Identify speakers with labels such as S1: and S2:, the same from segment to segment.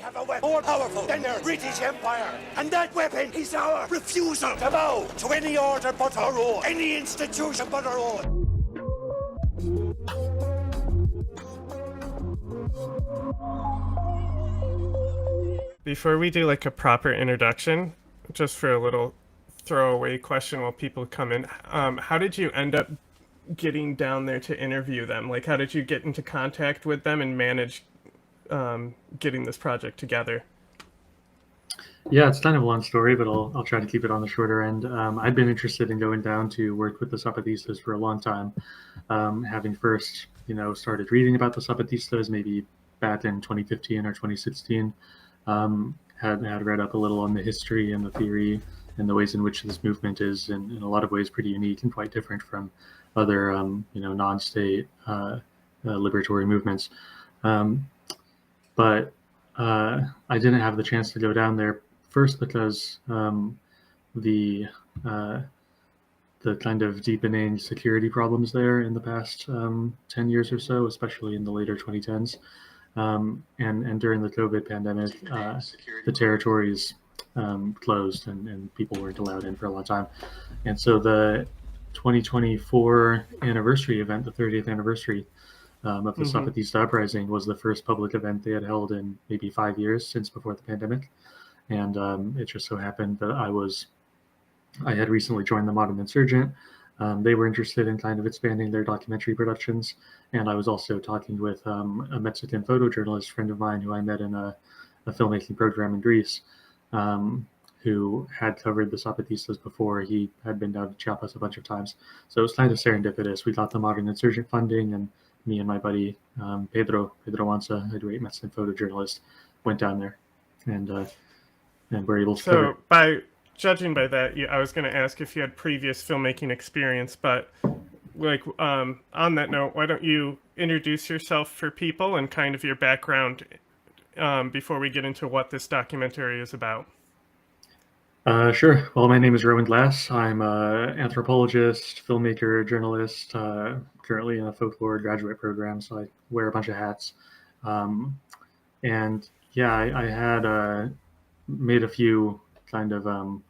S1: have a weapon more powerful than their British Empire. And that weapon is our refusal to bow to any order but our own, any institution but our own.
S2: Before we do like a proper introduction, just for a little throwaway question while people come in, how did you end up getting down there to interview them? Like, how did you get into contact with them and manage getting this project together?
S3: Yeah, it's kind of a long story, but I'll try to keep it on the shorter end. I'd been interested in going down to work with the Zapatistas for a long time, having first, started reading about the Zapatistas maybe back in 2015 or 2016. Had read up a little on the history and the theory and the ways in which this movement is in a lot of ways pretty unique and quite different from other non-state liberatory movements. But I didn't have the chance to go down there, first because the kind of deepening security problems there in the past 10 years or so, especially in the later 2010s. And during the COVID pandemic, the territories closed and people weren't allowed in for a long time. And so the 2024 anniversary event, the 30th anniversary of the Zapatista uprising, was the first public event they had held in maybe 5 years since before the pandemic. And it just so happened that I had recently joined the Modern Insurgent. They were interested in kind of expanding their documentary productions. And I was also talking with a Mexican photojournalist friend of mine who I met in a filmmaking program in Greece, who had covered the Zapatistas before. He had been down to Chiapas a bunch of times. So it was kind of serendipitous. We got the Modern Insurgent funding, and me and my buddy Pedro Wanza, a great Mexican photojournalist, went down there and were able to cover.
S2: By judging by that, I was going to ask if you had previous filmmaking experience, but on that note, why don't you introduce yourself for people and kind of your background before we get into what this documentary is about?
S3: Sure. Well, my name is Rowan Glass. I'm an anthropologist, filmmaker, journalist, currently in a folklore graduate program, so I wear a bunch of hats. And yeah, I had made a few kind of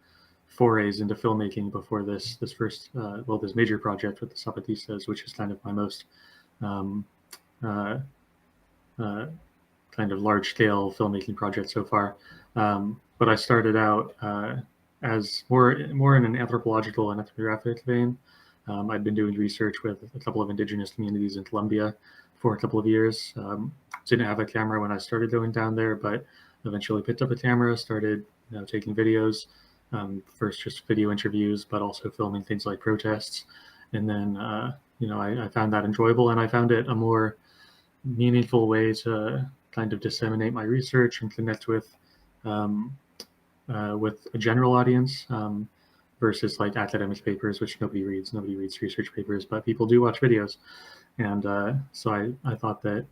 S3: forays into filmmaking before this first, this major project with the Zapatistas, which is kind of my most kind of large-scale filmmaking project so far. But I started out as more in an anthropological and ethnographic vein. I'd been doing research with a couple of indigenous communities in Colombia for a couple of years. Didn't have a camera when I started going down there, but eventually picked up a camera, started taking videos. First just video interviews, but also filming things like protests. And then, I found that enjoyable, and I found it a more meaningful way to kind of disseminate my research and connect with a general audience versus like academic papers, which nobody reads. Nobody reads research papers, but people do watch videos. And so I thought that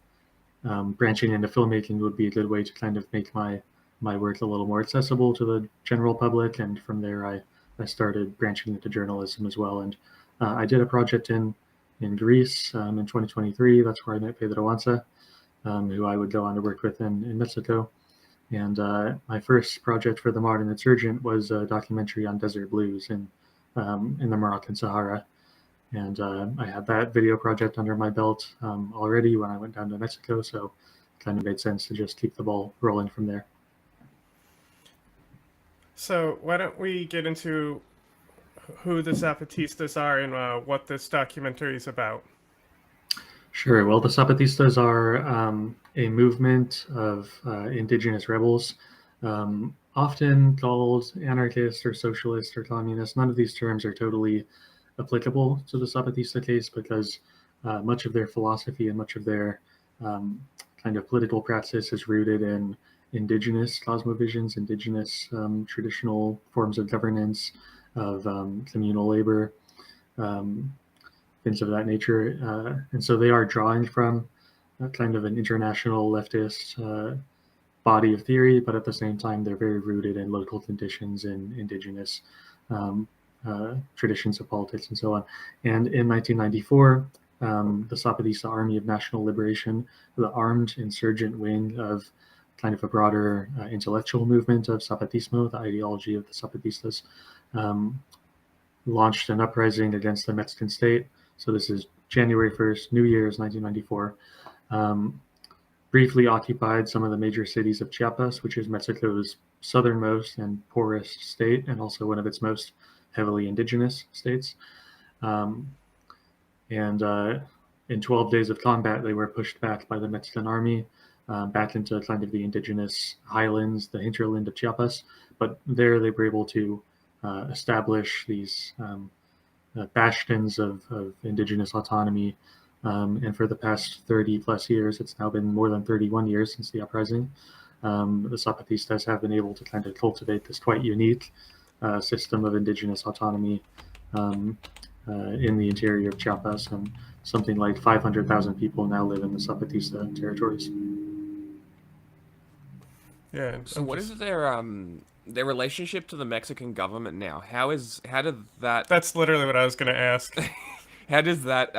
S3: branching into filmmaking would be a good way to kind of make my work a little more accessible to the general public. And from there, I started branching into journalism as well. And I did a project in Greece in 2023. That's where I met Pedro Wanza, who I would go on to work with in Mexico. And my first project for the Modern Insurgent was a documentary on desert blues in the Moroccan Sahara. And I had that video project under my belt already when I went down to Mexico. So it kind of made sense to just keep the ball rolling from there.
S2: So why don't we get into who the Zapatistas are and what this documentary is about?
S3: Sure. Well, the Zapatistas are a movement of indigenous rebels, often called anarchist or socialist or communist. None of these terms are totally applicable to the Zapatista case because much of their philosophy and much of their kind of political practice is rooted in indigenous cosmovisions, indigenous traditional forms of governance, of communal labor, things of that nature. And so they are drawing from kind of an international leftist body of theory, but at the same time, they're very rooted in local conditions and indigenous traditions of politics and so on. And in 1994, the Zapatista Army of National Liberation, the armed insurgent wing of kind of a broader intellectual movement of Zapatismo, the ideology of the Zapatistas, launched an uprising against the Mexican state. So this is January 1st, New Year's 1994. Briefly occupied some of the major cities of Chiapas, which is Mexico's southernmost and poorest state, and also one of its most heavily indigenous states. In 12 days of combat, they were pushed back by the Mexican army, back into kind of the indigenous highlands, the hinterland of Chiapas. But there they were able to establish these bastions of indigenous autonomy. And for the past 30 plus years, it's now been more than 31 years since the uprising, the Zapatistas have been able to kind of cultivate this quite unique system of indigenous autonomy in the interior of Chiapas, and something like 500,000 people now live in the Zapatista territories.
S2: Yeah.
S4: So what is their relationship to the Mexican government now? How did that?
S2: That's literally what I was going to ask.
S4: How does that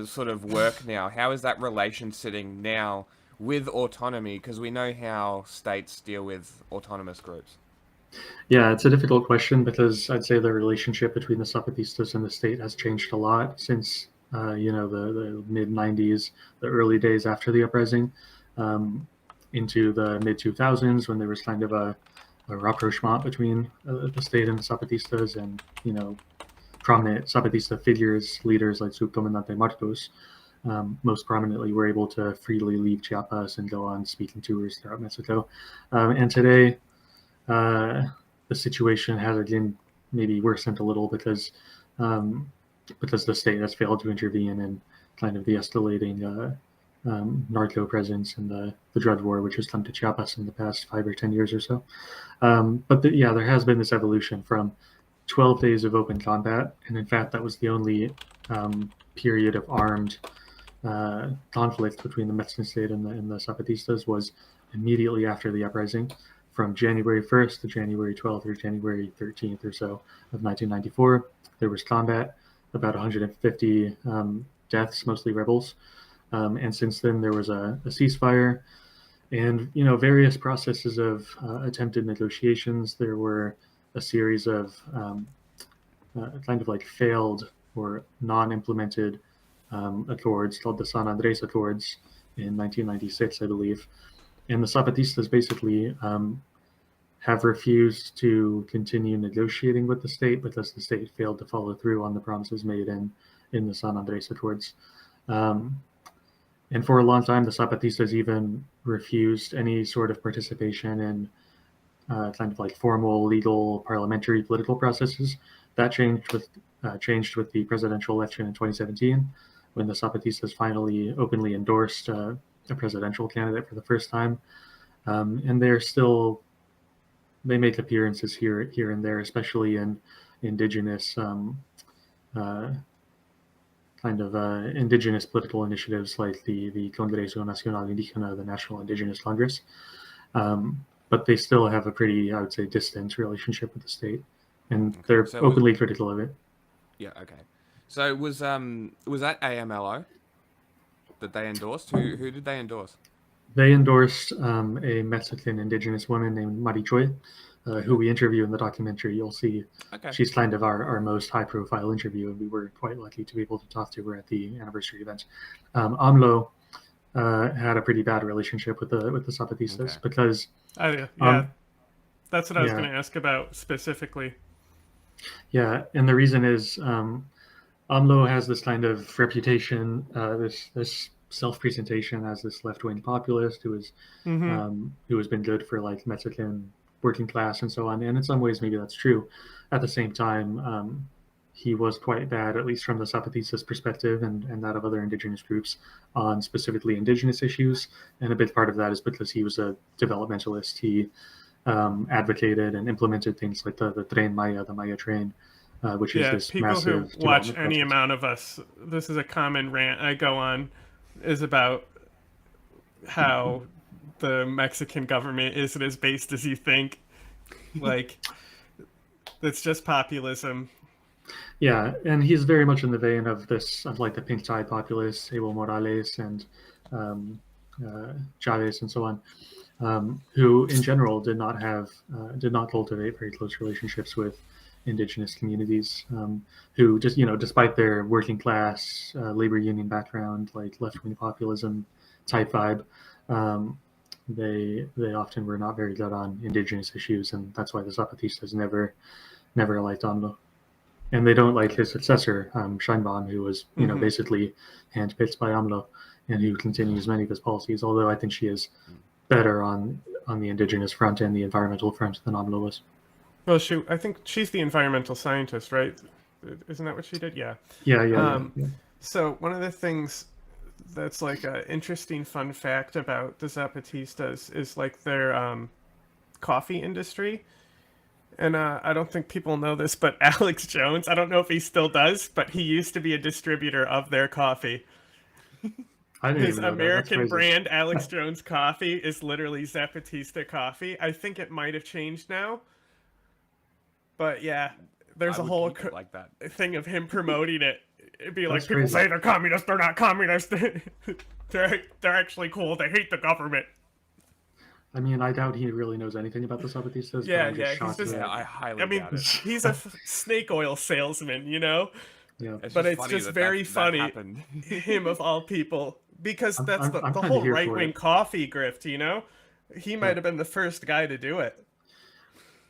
S4: sort of work now? How is that relation sitting now with autonomy? Because we know how states deal with autonomous groups.
S3: Yeah, it's a difficult question because I'd say the relationship between the Zapatistas and the state has changed a lot since the mid 90s, the early days after the uprising, into the mid 2000s, when there was kind of a rapprochement between the state and the Zapatistas, and prominent Zapatista figures, leaders like Subcomandante Marcos, most prominently were able to freely leave Chiapas and go on speaking tours throughout Mexico. And today, the situation has again maybe worsened a little because the state has failed to intervene in kind of the escalating narco presence and the drug war, which has come to Chiapas in the past 5 or 10 years or so. But there has been this evolution from 12 days of open combat, and in fact that was the only period of armed conflict between the Mexican state and the Zapatistas, was immediately after the uprising, from January 1st to January 12th or January 13th or so of 1994. There was combat, about 150 deaths, mostly rebels, and since then there was a ceasefire and various processes of attempted negotiations. There were a series of kind of like failed or non-implemented accords called the San Andres Accords in 1996, I believe. And the Zapatistas basically have refused to continue negotiating with the state because the state failed to follow through on the promises made in the San Andres Accords. And for a long time, the Zapatistas even refused any sort of participation in kind of like formal, legal, parliamentary, political processes. That changed with the presidential election in 2017, when the Zapatistas finally openly endorsed a presidential candidate for the first time. And they make appearances here and there, especially in indigenous indigenous political initiatives like the Congreso Nacional Indígena, the National Indigenous Congress. But they still have a pretty, I would say, distant relationship with the state, and they're openly critical of it.
S4: Yeah. Okay. So was that AMLO that they endorsed? Who did they endorse?
S3: They endorsed a Mexican indigenous woman named Marichoy, who we interview in the documentary. You'll see she's kind of our most high-profile interview, and we were quite lucky to be able to talk to her at the anniversary event. AMLO had a pretty bad relationship with the Zapatistas because
S2: that's what I was going to ask about specifically.
S3: Yeah, and the reason is AMLO has this kind of reputation, this self-presentation as this left-wing populist who has been good for like Mexican working class and so on. And in some ways, maybe that's true. At the same time, he was quite bad, at least from the Zapatistas' perspective and that of other indigenous groups, on specifically indigenous issues. And a big part of that is because he was a developmentalist. He advocated and implemented things like the Tren Maya, the Maya train, which is this
S2: people
S3: massive
S2: who watch any
S3: process.
S2: amount of us, this is a common rant I go on, is about how the Mexican government isn't as based as you think. Like, it's just populism.
S3: Yeah, and he's very much in the vein of like the pink tie populists, Evo Morales and Chavez and so on. who in general did not cultivate very close relationships with indigenous communities, who just, despite their working class, labor union background, like left-wing populism type vibe, they often were not very good on indigenous issues, and that's why the Zapatistas never liked AMLO. And they don't like his successor, Scheinbaum, who was, basically handpicked by AMLO, and who continues many of his policies. Although I think she is better on the indigenous front and the environmental front than AMLO was.
S2: Well, I think she's the environmental scientist, right? Isn't that what she did? Yeah.
S3: Yeah.
S2: So one of the things that's like an interesting fun fact about the Zapatistas is like their coffee industry. And I don't think people know this, but Alex Jones, I don't know if he still does, but he used to be a distributor of their coffee. His American brand, Alex Jones Coffee, is literally Zapatista coffee. I think it might have changed now. But yeah, there's a whole
S4: like that
S2: thing of him promoting it. It'd be like,
S3: That's
S2: people
S3: crazy.
S2: say they're communists, they're not communists. they're actually cool, they hate the government.
S3: I mean, I doubt he really knows anything about the Zapatistas.
S2: Yeah,
S3: but I'm just shocked that-
S4: I highly doubt it.
S2: He's a snake oil salesman,
S3: Yeah.
S2: But it's just very funny, him of all people, because that's the whole right-wing coffee grift, He might have been the first guy to do it.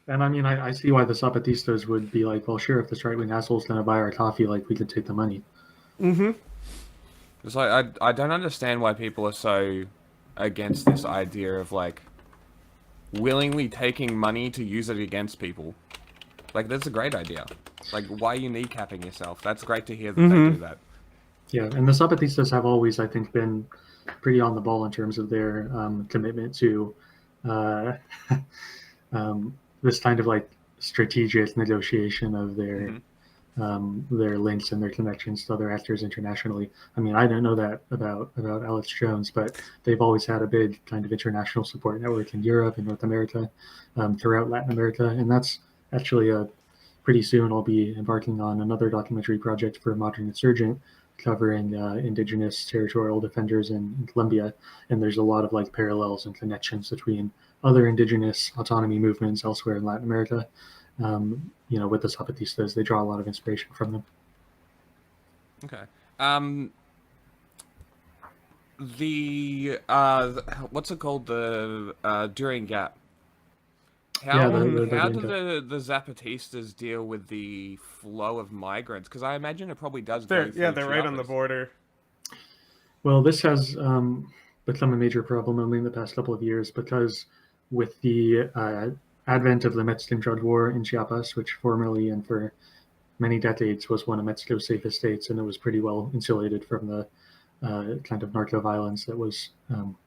S3: And I mean, I see why the Zapatistas would be like, well, sure, if this right-wing asshole's going to buy our coffee, like, we could take the money.
S2: Mm-hmm.
S4: It's like, I don't understand why people are so against this idea of, like, willingly taking money to use it against people. Like, that's a great idea. Like, why are you kneecapping yourself? That's great to hear that they do that.
S3: Yeah, and the Zapatistas have always, I think, been pretty on the ball in terms of their commitment to this kind of like strategic negotiation of their links and their connections to other actors internationally. I mean, I don't know that about Alex Jones, but they've always had a big kind of international support network in Europe and North America, throughout Latin America, and that's actually pretty soon I'll be embarking on another documentary project for Modern Insurgent covering indigenous territorial defenders in Colombia, and there's a lot of like parallels and connections between other indigenous autonomy movements elsewhere in Latin America. With the Zapatistas, they draw a lot of inspiration from them.
S4: Okay. What's it called? The During Gap. How do the Zapatistas deal with the flow of migrants? Because I imagine it probably does go through
S2: they're right on the border.
S3: Well, this has become a major problem only in the past couple of years, because with the advent of the Mexican drug war in Chiapas, which formerly and for many decades was one of Mexico's safest states, and it was pretty well insulated from the kind of narco violence that was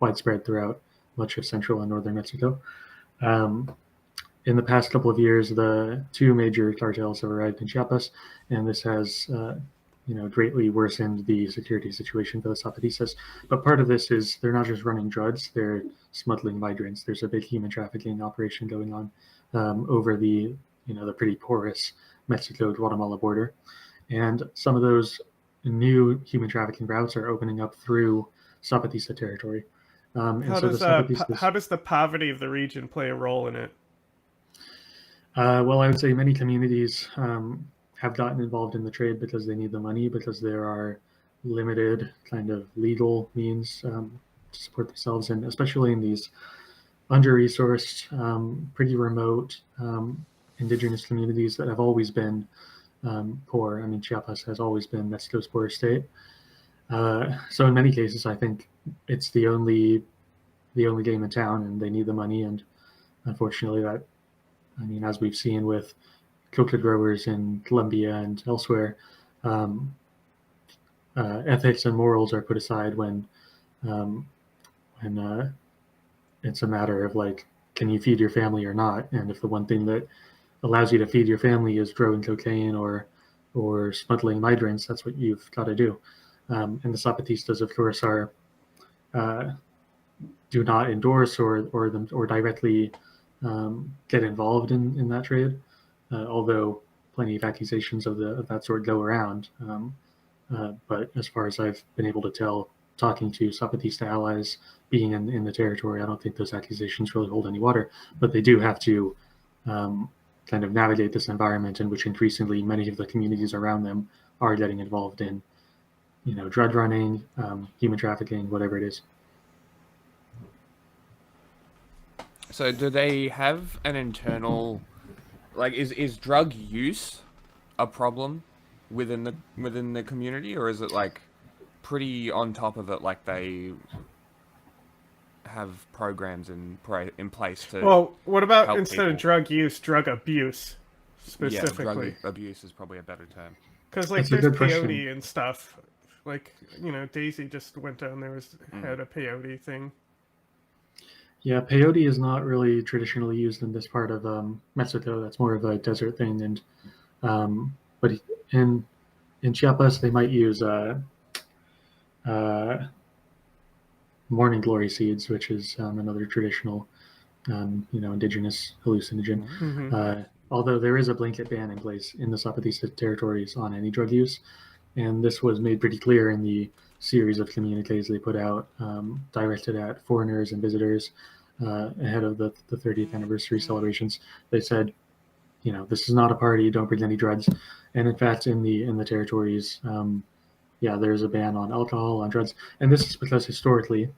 S3: widespread throughout much of central and northern Mexico. In the past couple of years, the two major cartels have arrived in Chiapas, and this has greatly worsened the security situation for the Zapatistas. But part of this is they're not just running drugs, they're smuggling migrants. There's a big human trafficking operation going on over the pretty porous Mexico-Guatemala border. And some of those new human trafficking routes are opening up through Zapatista territory.
S2: How does the poverty of the region play a role in it?
S3: Well, I would say many communities have gotten involved in the trade because they need the money, because there are limited kind of legal means to support themselves, and especially in these under-resourced, pretty remote indigenous communities that have always been poor. I mean, Chiapas has always been Mexico's poorest state. So in many cases, I think it's the only game in town, and they need the money. And unfortunately, as we've seen with coca growers in Colombia and elsewhere, ethics and morals are put aside when it's a matter of like, can you feed your family or not? And if the one thing that allows you to feed your family is growing cocaine or smuggling migrants, that's what you've got to do. And the Zapatistas, of course, do not endorse or directly get involved in that trade, although plenty of accusations of that sort go around. But as far as I've been able to tell, talking to Zapatista allies, being in the territory. I don't think those accusations really hold any water, but they do have to kind of navigate this environment in which increasingly many of the communities around them are getting involved in, drug running, human trafficking, whatever it is.
S4: So do they have an internal, like, is drug use a problem within the community, or is it like pretty on top of it, like they have programs in place to
S2: Well, what about
S4: help
S2: instead
S4: people?
S2: of drug use, drug abuse
S4: Yeah,
S2: specifically?
S4: drug abuse is probably a better term.
S2: Because like
S3: That's a
S2: there's
S3: good question.
S2: peyote and stuff. Like Daisy just went down there, had a peyote thing.
S3: Yeah, peyote is not really traditionally used in this part of Mexico. That's more of a desert thing, and but in Chiapas they might use morning glory seeds, which is another traditional, indigenous hallucinogen.
S2: Mm-hmm.
S3: Although there is a blanket ban in place in the Zapatista territories on any drug use, and this was made pretty clear in the series of communiques they put out, directed at foreigners and visitors ahead of the 30th anniversary celebrations. They said, this is not a party. Don't bring any drugs. And in fact, in the territories, there's a ban on alcohol, on drugs, and this is because historically,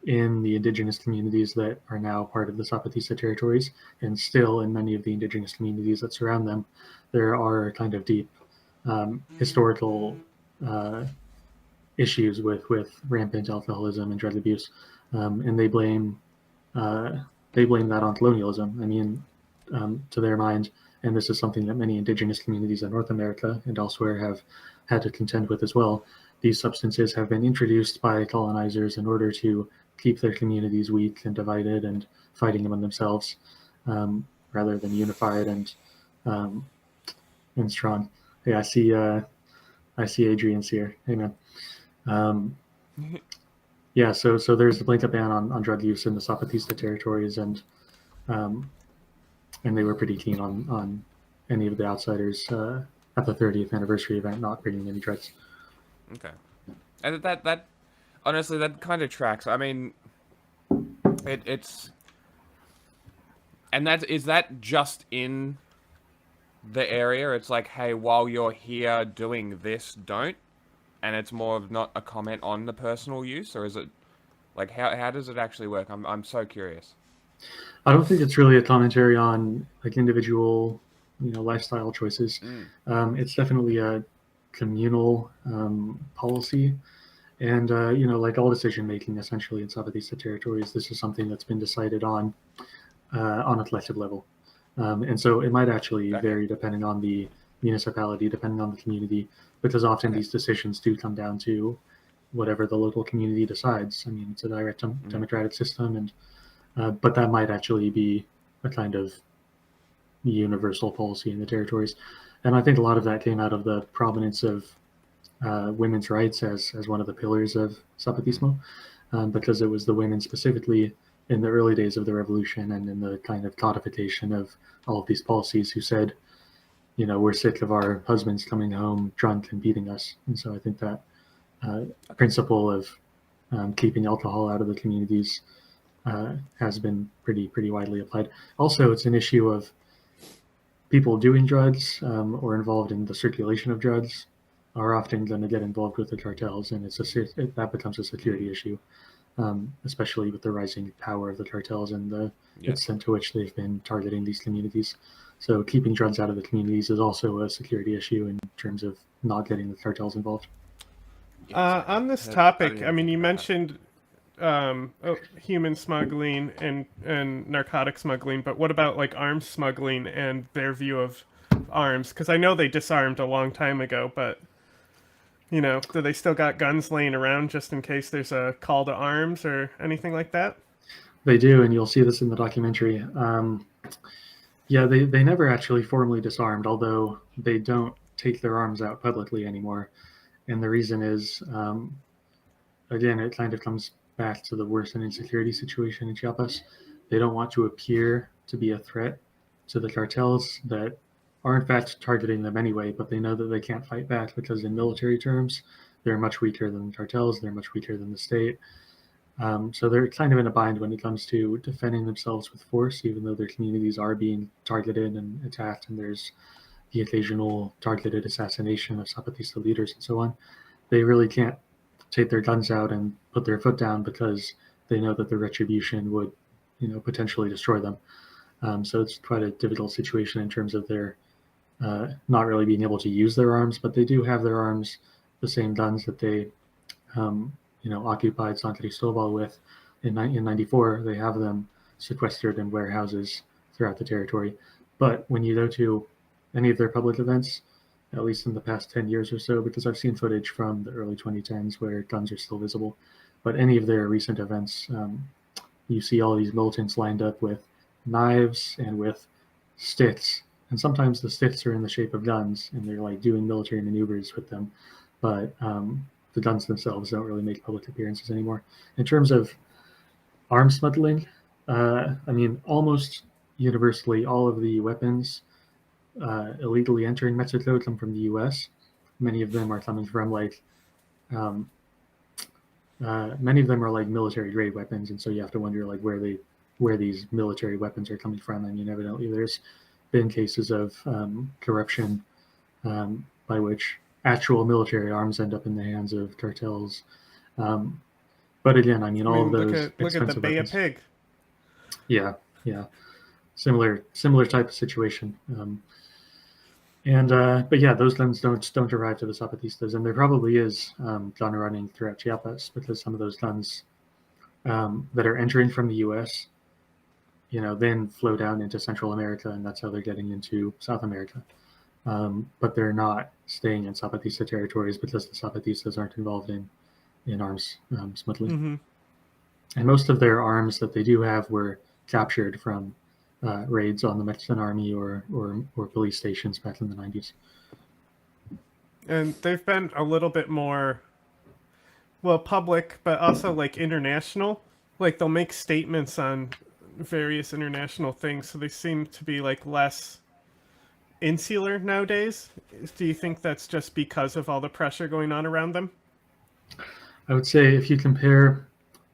S3: in the indigenous communities that are now part of the Zapatista territories, and still in many of the indigenous communities that surround them, there are kind of deep historical issues with rampant alcoholism and drug abuse, and they blame that on colonialism. I mean, to their mind, and this is something that many indigenous communities in North America and elsewhere have had to contend with as well. These substances have been introduced by colonizers in order to keep their communities weak and divided and fighting among themselves, rather than unified and strong. Hey, I see Adrian's here. Hey, man. Yeah, so there's the blanket ban on drug use in the Zapatista territories, and they were pretty keen on any of the outsiders at the 30th anniversary event not bringing any drugs.
S4: Okay, and that honestly, that kind of tracks. I mean, it's and is that just in the area? It's like, hey, while you're here doing this, don't. And it's more of not a comment on the personal use, or is it like how does it actually work? I'm so curious.
S3: I don't think it's really a commentary on like individual, lifestyle choices. It's definitely a communal policy, and like all decision making, essentially in Zapatista territories, this is something that's been decided on a collective level, and so it might actually vary depending on the municipality, depending on the community, because often these decisions do come down to whatever the local community decides. I mean, it's a direct democratic system, and but that might actually be a kind of universal policy in the territories. And I think a lot of that came out of the prominence of women's rights as one of the pillars of Zapatismo, because it was the women specifically in the early days of the revolution and in the kind of codification of all of these policies who said, we're sick of our husbands coming home drunk and beating us. And so I think that principle of keeping alcohol out of the communities has been pretty widely applied. Also, it's an issue of people doing drugs or involved in the circulation of drugs are often going to get involved with the cartels, and that becomes a security issue, especially with the rising power of the cartels and the extent to which they've been targeting these communities. So keeping drugs out of the communities is also a security issue in terms of not getting the cartels involved.
S2: On this topic, I mean, you mentioned human smuggling and narcotic smuggling, but what about like arms smuggling and their view of arms? Because I know they disarmed a long time ago, but do they still got guns laying around just in case there's a call to arms or anything like that?
S3: They do, and you'll see this in the documentary. They never actually formally disarmed, although they don't take their arms out publicly anymore. And the reason is, again, it kind of comes back to the worsening security situation in Chiapas. They don't want to appear to be a threat to the cartels that are in fact targeting them anyway, but they know that they can't fight back because in military terms, they're much weaker than cartels. They're much weaker than the state. So they're kind of in a bind when it comes to defending themselves with force, even though their communities are being targeted and attacked, and there's the occasional targeted assassination of Zapatista leaders and so on. They really can't take their guns out and put their foot down because they know that the retribution would, potentially destroy them. So it's quite a difficult situation in terms of their not really being able to use their arms, but they do have their arms, the same guns that they, occupied San Cristobal with in 1994. They have them sequestered in warehouses throughout the territory. But when you go to any of their public events, at least in the past 10 years or so, because I've seen footage from the early 2010s where guns are still visible, but any of their recent events, you see all these militants lined up with knives and with sticks. And sometimes the sticks are in the shape of guns and they're like doing military maneuvers with them. But the guns themselves don't really make public appearances anymore. In terms of arms smuggling, almost universally, all of the weapons illegally entering Mexico come from the U.S. Many of them are coming from many of them are like military grade weapons, and so you have to wonder like where these military weapons are coming from. I mean, evidently there's been cases of corruption by which actual military arms end up in the hands of cartels. But again, all of those
S2: look at the Bay
S3: weapons,
S2: of Pig.
S3: Yeah, similar type of situation. But yeah, those guns don't arrive to the Zapatistas, and there probably is gun running throughout Chiapas because some of those guns that are entering from the U.S., then flow down into Central America, and that's how they're getting into South America. But they're not staying in Zapatista territories because the Zapatistas aren't involved in arms smuggling.
S2: Mm-hmm.
S3: And most of their arms that they do have were captured from raids on the Mexican army or police stations back in the 90s.
S2: And they've been a little bit more, public, but also like international. Like they'll make statements on various international things, so they seem to be like less insular nowadays. Do you think that's just because of all the pressure going on around them?
S3: I would say if you compare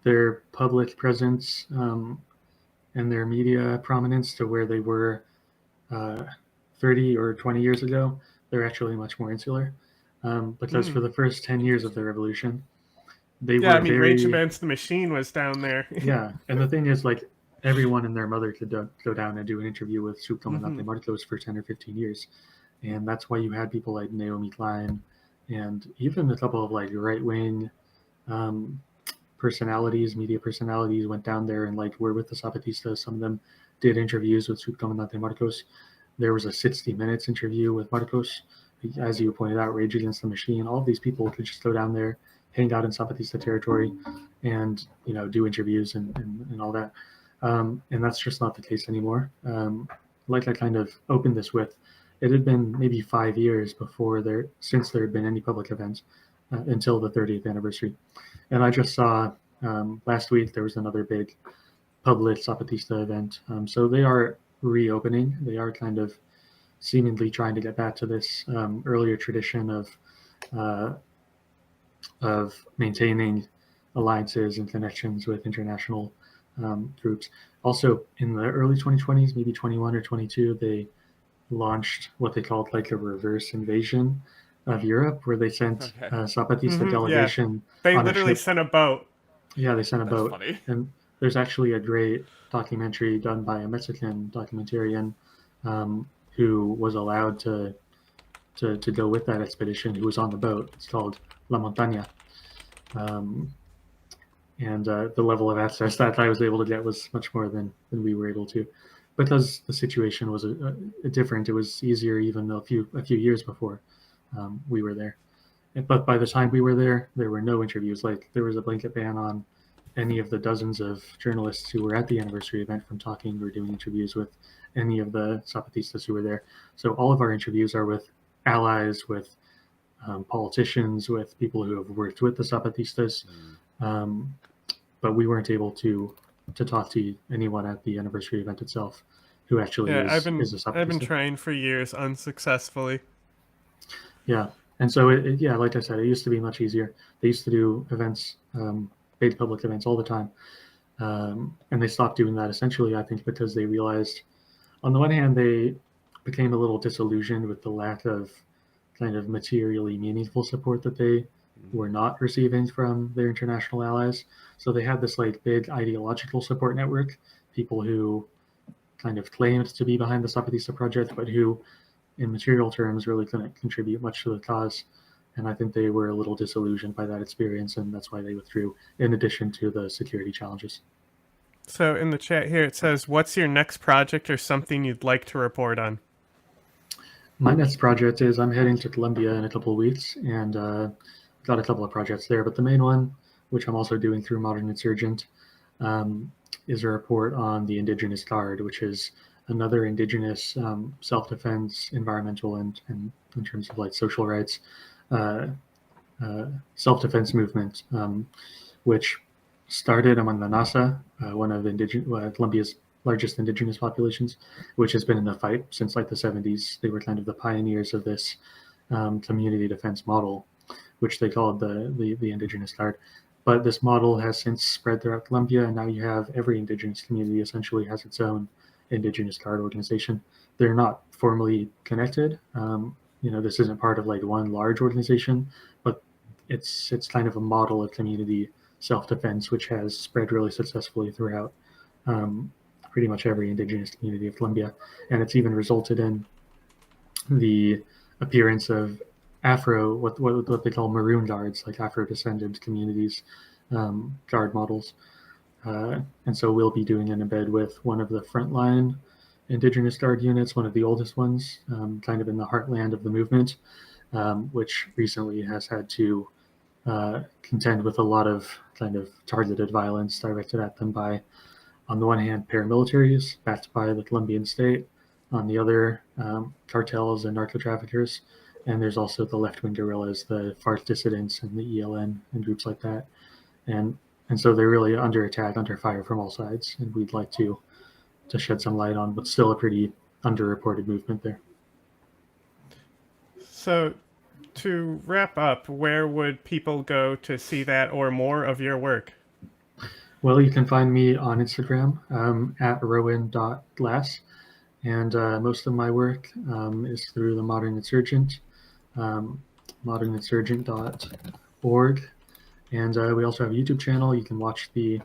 S3: their public presence and their media prominence to where they were 30 or 20 years ago, they're actually much more insular. Because for the first 10 years of the revolution, they were very...
S2: Rage Against the Machine was down there.
S3: Yeah, and the thing is, like, everyone and their mother could go down and do an interview with Subcomandante Marcos for 10 or 15 years. And that's why you had people like Naomi Klein and even a couple of like right-wing personalities, media personalities went down there and like were with the Zapatistas. Some of them did interviews with Subcomandante Marcos. There was a 60 minutes interview with Marcos. As you pointed out, Rage Against the Machine. All of these people could just go down there, hang out in Zapatista territory, and do interviews and all that. And that's just not the case anymore. Like I kind of opened this with, it had been maybe 5 years since there had been any public events until the 30th anniversary. And I just saw last week there was another big public Zapatista event. So they are reopening. They are kind of seemingly trying to get back to this earlier tradition of maintaining alliances and connections with international groups. Also, in the early 2020s, maybe 21 or 22, they launched what they called like a reverse invasion of Europe, where they sent a Zapatista delegation.
S2: Yeah. They literally sent a boat.
S3: Yeah, they sent a boat.
S4: Funny.
S3: And there's actually a great documentary done by a Mexican documentarian who was allowed to go with that expedition, who was on the boat. It's called La Montaña. And the level of access that I was able to get was much more than we were able to, because the situation was different. It was easier even a few years before we were there. But by the time we were there were no interviews. Like there was a blanket ban on any of the dozens of journalists who were at the anniversary event from talking or doing interviews with any of the Zapatistas who were there. So all of our interviews are with allies, with politicians, with people who have worked with the Zapatistas. But we weren't able to talk to anyone at the anniversary event itself who actually is a Zapatista.
S2: I've been trying for years unsuccessfully.
S3: Yeah. And so, yeah, like I said, it used to be much easier. They used to do events, big public events all the time. And they stopped doing that essentially, I think, because they realized, on the one hand, they became a little disillusioned with the lack of kind of materially meaningful support that they were not receiving from their international allies. So they had this like big ideological support network, people who kind of claimed to be behind the Zapatista project, but who, in material terms, really couldn't contribute much to the cause. And I think they were a little disillusioned by that experience, and that's why they withdrew, in addition to the security challenges.
S2: So in the chat here, it says, what's your next project or something you'd like to report on?
S3: My next project is I'm heading to Colombia in a couple of weeks, and got a couple of projects there. But the main one, which I'm also doing through Modern Insurgent, is a report on the Indigenous Guard, which is another Indigenous self-defense, environmental, and in terms of like social rights, self-defense movement, which started among the Nasa, one of Colombia's largest indigenous populations, which has been in the fight since like the 70s. They were kind of the pioneers of this community defense model, which they called the Indigenous Guard. But this model has since spread throughout Colombia, and now you have every indigenous community essentially has its own Indigenous Guard organization. They're not formally connected. This isn't part of like one large organization, but it's kind of a model of community self-defense, which has spread really successfully throughout pretty much every indigenous community of Colombia. And it's even resulted in the appearance of what they call maroon guards, like Afro-descendant communities, guard models. And so we'll be doing an embed with one of the frontline Indigenous Guard units, one of the oldest ones, kind of in the heartland of the movement, which recently has had to contend with a lot of kind of targeted violence directed at them by, on the one hand, paramilitaries backed by the Colombian state, on the other, cartels and narco-traffickers. And there's also the left-wing guerrillas, the FARC dissidents and the ELN and groups like that. And so they're really under attack, under fire from all sides. And we'd like to shed some light on what's still a pretty underreported movement there.
S2: So to wrap up, where would people go to see that or more of your work?
S3: Well, you can find me on Instagram at rowan.glass. And most of my work is through the Modern Insurgent, moderninsurgent.org. And we also have a YouTube channel. You can watch the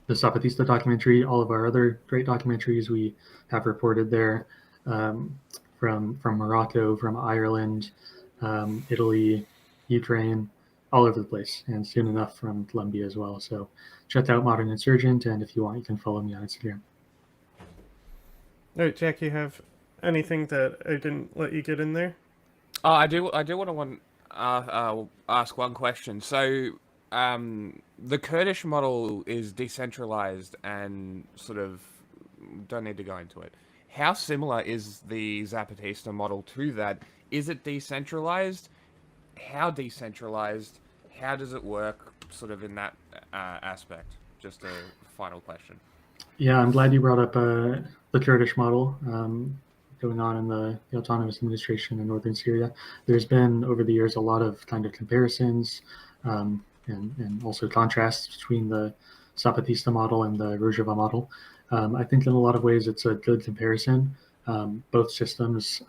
S3: Zapatista documentary, all of our other great documentaries we have reported there, from Morocco, from Ireland, Italy, Ukraine, all over the place, and soon enough from Colombia as well. So check out Modern Insurgent, and if you want, you can follow me on Instagram.
S2: All right, Jack, you have anything that I didn't let you get in there?
S4: I do want to ask one question. So, the Kurdish model is decentralized and sort of don't need to go into it. How similar is the Zapatista model to that? Is it decentralized? How decentralized? How does it work sort of in that aspect? Just a final question.
S3: Yeah, I'm glad you brought up the Kurdish model going on in the autonomous administration in northern Syria. There's been, over the years, a lot of kind of comparisons and also contrasts between the Zapatista model and the Rojava model. I think in a lot of ways it's a good comparison. Both systems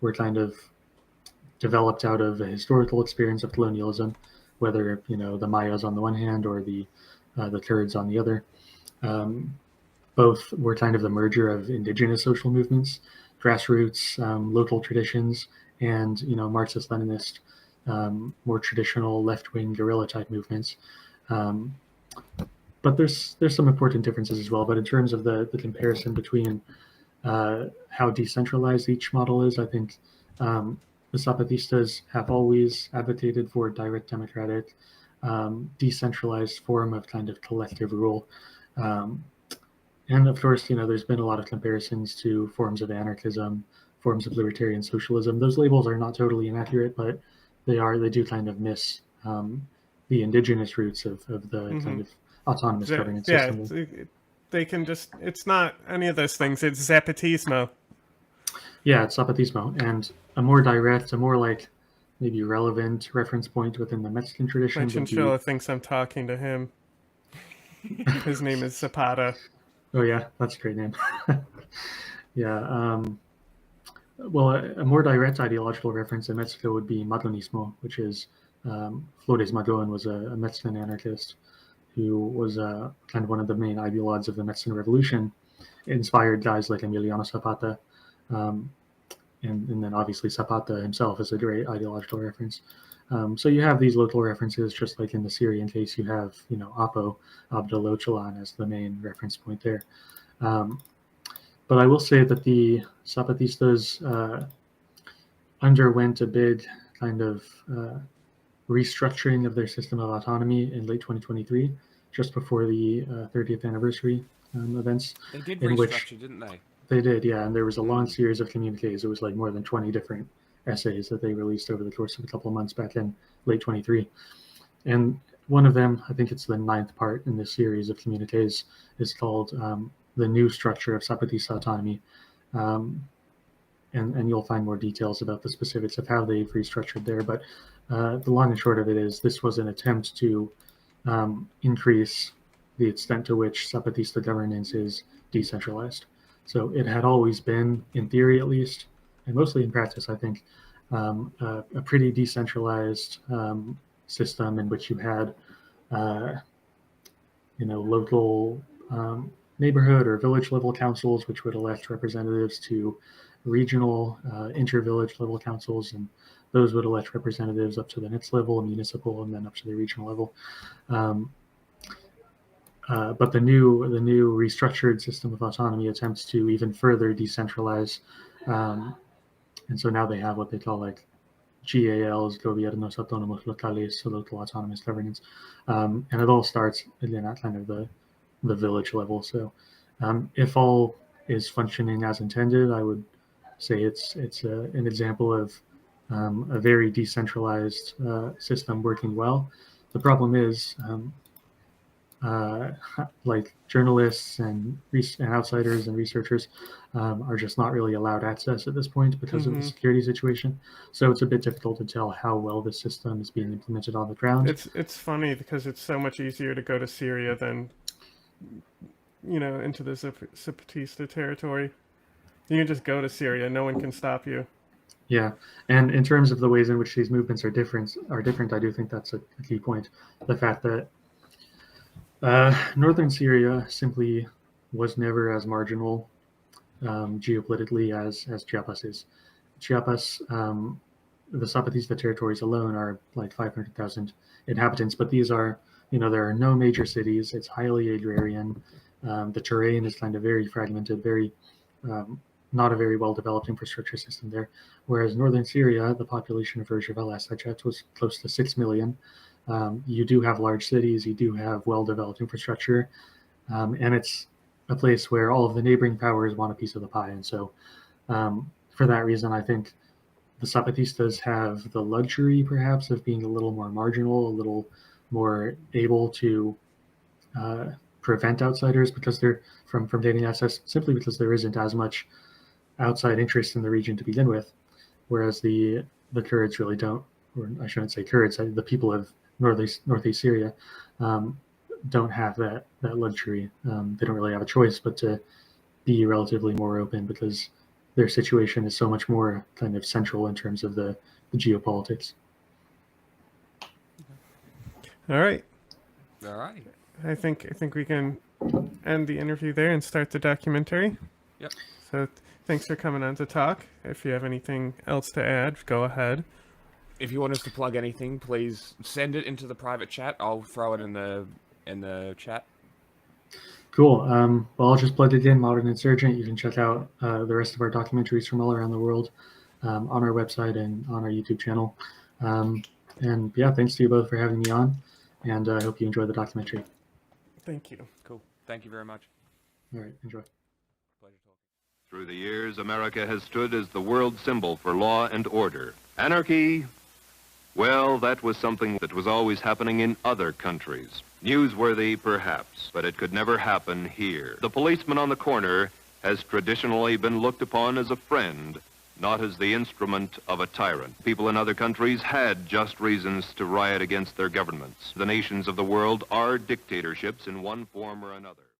S3: were kind of developed out of a historical experience of colonialism, whether the Mayas on the one hand or the Kurds on the other. Both were kind of the merger of indigenous social movements, grassroots, local traditions, and Marxist-Leninist, more traditional left-wing guerrilla type movements. But there's some important differences as well. But in terms of the comparison between how decentralized each model is, I think the Zapatistas have always advocated for a direct democratic, decentralized form of kind of collective rule. And of course, there's been a lot of comparisons to forms of anarchism, forms of libertarian socialism. Those labels are not totally inaccurate, but they do kind of miss the indigenous roots of the kind of autonomous governance system.
S2: They can just, it's not any of those things. It's Zapatismo.
S3: Yeah, it's Zapatismo, and a more direct, a more like maybe relevant reference point within the Mexican
S2: My
S3: tradition would be.
S2: chinchilla thinks I'm talking to him. His name is Zapata.
S3: Oh yeah, that's a great name. Yeah. Well, a more direct ideological reference in Mexico would be Madonismo, which is Flores Magón was a Mexican anarchist who was kind of one of the main ideologues of the Mexican Revolution, inspired guys like Emiliano Zapata, um, and then obviously Zapata himself is a great ideological reference. So you have these local references, just like in the Syrian case, you have Apo Abdel Öcalan as the main reference point there. Um, but I will say that the Zapatistas underwent a big kind of restructuring of their system of autonomy in late 2023, just before the 30th anniversary events.
S4: They did
S3: in which
S4: restructure, didn't they?
S3: They did, yeah, and there was a long series of communiques. It was like more than 20 different essays that they released over the course of a couple of months back in late 23. And one of them, I think it's the 9th part in this series of communiques, is called The New Structure of Zapatista Autonomy. And you'll find more details about the specifics of how they've restructured there. But the long and short of it is this was an attempt to increase the extent to which Zapatista governance is decentralized. So it had always been, in theory at least, and mostly in practice, I think, a pretty decentralized system in which you had, local neighborhood or village level councils, which would elect representatives to regional inter-village level councils, and those would elect representatives up to the next level, municipal, and then up to the regional level. But the new restructured system of autonomy attempts to even further decentralize, and so now they have what they call like GALs, Gobiernos Autónomos Locales, so local autonomous governance, and it all starts again at kind of the village level. So if all is functioning as intended, I would say it's an example of a very decentralized system working well. The problem is like journalists and outsiders and researchers are just not really allowed access at this point because of the security situation. So it's a bit difficult to tell how well this system is being implemented on the ground.
S2: It's funny because it's so much easier to go to Syria than into the Zapatista territory. You can just go to Syria; no one can stop you.
S3: Yeah, and in terms of the ways in which these movements are different, I do think that's a key point. The fact that northern Syria simply was never as marginal geopolitically as Chiapas is. Chiapas, the Zapatista territories alone are like 500,000 inhabitants, but these are, there are no major cities. It's highly agrarian. The terrain is kind of very fragmented, very not a very well-developed infrastructure system there. Whereas northern Syria, the population of Rojava last I checked was close to 6 million. You do have large cities, you do have well-developed infrastructure, and it's a place where all of the neighboring powers want a piece of the pie. And so for that reason, I think the Zapatistas have the luxury perhaps of being a little more marginal, a little more able to prevent outsiders because they're from gaining access, simply because there isn't as much outside interest in the region to begin with, whereas the Kurds really don't, or I shouldn't say Kurds, the people of northeast Syria don't have that luxury. They don't really have a choice but to be relatively more open because their situation is so much more kind of central in terms of the geopolitics.
S2: All right.
S4: I
S2: think we can end the interview there and start the documentary.
S4: Yep.
S2: So thanks for coming on to talk. If you have anything else to add, go ahead.
S4: If you want us to plug anything, please send it into the private chat. I'll throw it in the chat.
S3: Cool. Well, I'll just plug it in, Modern Insurgent. You can check out the rest of our documentaries from all around the world on our website and on our YouTube channel. And yeah, thanks to you both for having me on, and I hope you enjoy the documentary.
S2: Thank you.
S4: Cool. Thank you very much.
S3: All right, enjoy.
S4: Pleasure talking.
S5: Through the years, America has stood as the world symbol for law and order. Anarchy, well, that was something that was always happening in other countries. Newsworthy, perhaps, but it could never happen here. The policeman on the corner has traditionally been looked upon as a friend not as the instrument of a tyrant. People in other countries had just reasons to riot against their governments. The nations of the world are dictatorships in one form or another.